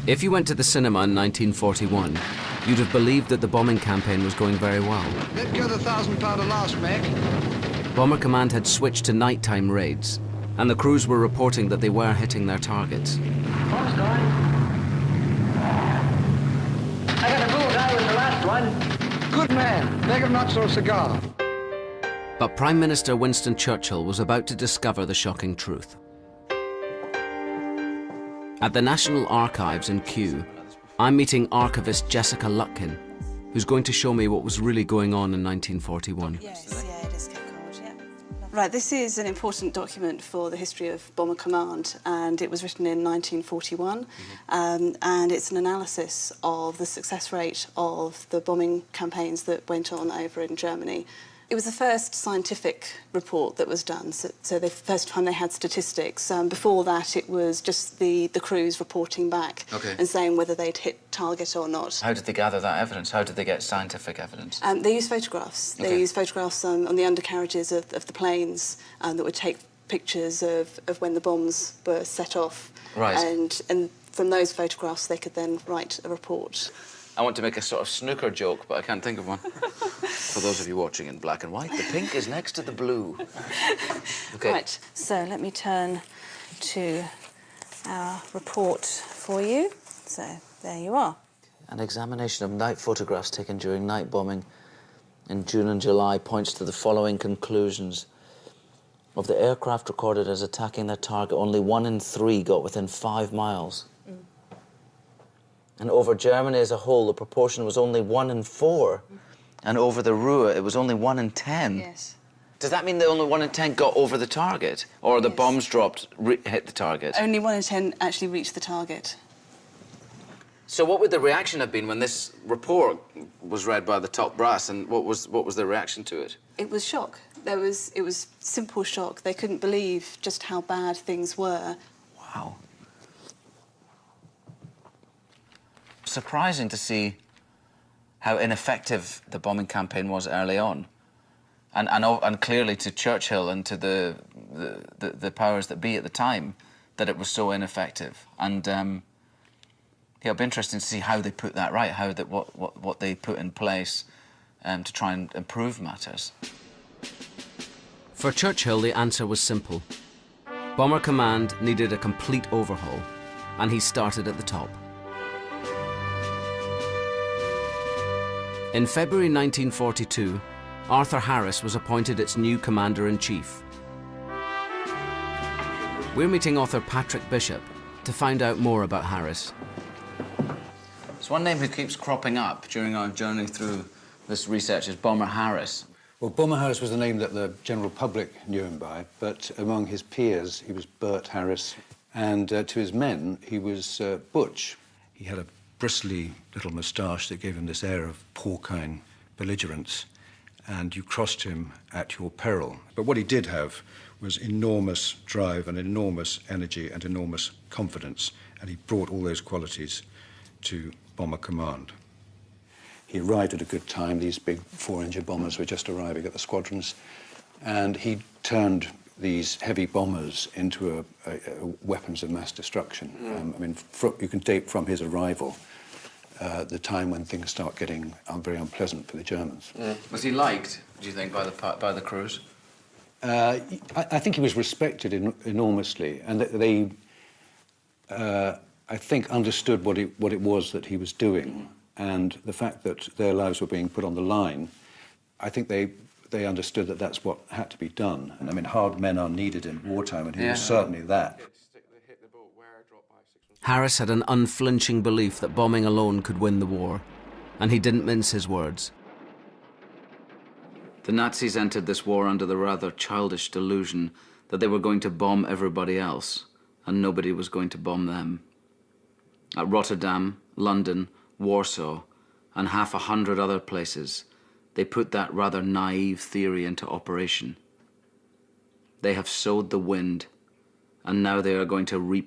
If you went to the cinema in 1941, you'd have believed that the bombing campaign was going very well. Let go the £1,000 last, Mac. Bomber Command had switched to nighttime raids, and the crews were reporting that they were hitting their targets. Bomb's gone. I got a bullseye with the last one. Good man. Beg of nuts or a cigar. But Prime Minister Winston Churchill was about to discover the shocking truth. At the National Archives in Kew, I'm meeting archivist Jessica Lutkin, who's going to show me what was really going on in 1941. Yes, yeah, it is Cape Cod, yeah. Right, this is an important document for the history of Bomber Command, and it was written in 1941, and it's an analysis of the success rate of the bombing campaigns that went on over in Germany. It was the first scientific report that was done, so the first time they had statistics. Before that, it was just the crews reporting back and saying whether they'd hit target or not. How did they gather that evidence? How did they get scientific evidence? They used photographs. They used photographs on the undercarriages of the planes that would take pictures of when the bombs were set off. Right. And from those photographs, they could then write a report. I want to make a sort of snooker joke, but I can't think of one. For those of you watching in black and white, the pink is next to the blue. Okay. Right, so let me turn to our report for you. So there you are. An examination of night photographs taken during night bombing in June and July points to the following conclusions. Of the aircraft recorded as attacking their target, only 1 in 3 got within 5 miles. And over Germany as a whole, the proportion was only 1 in 4. And over the Ruhr, it was only 1 in 10. Yes. Does that mean that only 1 in 10 got over the target? Or the bombs dropped, hit the target? Only 1 in 10 actually reached the target. So what would the reaction have been when this report was read by the top brass, and what was the reaction to it? It was shock. It was simple shock. They couldn't believe just how bad things were. Wow. Surprising to see how ineffective the bombing campaign was early on, and clearly to Churchill and to the powers that be at the time that it was so ineffective. And yeah, it'll be interesting to see how they put that right, what they put in place to try and improve matters. For Churchill, the answer was simple. Bomber Command needed a complete overhaul, and he started at the top. In February 1942, Arthur Harris was appointed its new Commander-in-Chief. We're meeting author Patrick Bishop to find out more about Harris. So one name who keeps cropping up during our journey through this research is Bomber Harris. Well, Bomber Harris was the name that the general public knew him by, but among his peers, he was Bert Harris, and to his men, he was Butch. He had a bristly little moustache that gave him this air of porcine belligerence, and you crossed him at your peril. But what he did have was enormous drive and enormous energy and enormous confidence, and he brought all those qualities to Bomber Command. He arrived at a good time. These big 4-inch bombers were just arriving at the squadrons, and he turned these heavy bombers into weapons of mass destruction. I mean, you can date from his arrival the time when things start getting very unpleasant for the Germans. Was he liked, do you think, by the crews? I think he was respected enormously, and they, I think, understood what it was that he was doing, and the fact that their lives were being put on the line. I think they understood that that's what had to be done. And I mean, hard men are needed in wartime, and he was certainly that. Harris had an unflinching belief that bombing alone could win the war, and he didn't mince his words. The Nazis entered this war under the rather childish delusion that they were going to bomb everybody else, and nobody was going to bomb them. At Rotterdam, London, Warsaw, and 100 other places, they put that rather naive theory into operation. They have sowed the wind, and now they are going to reap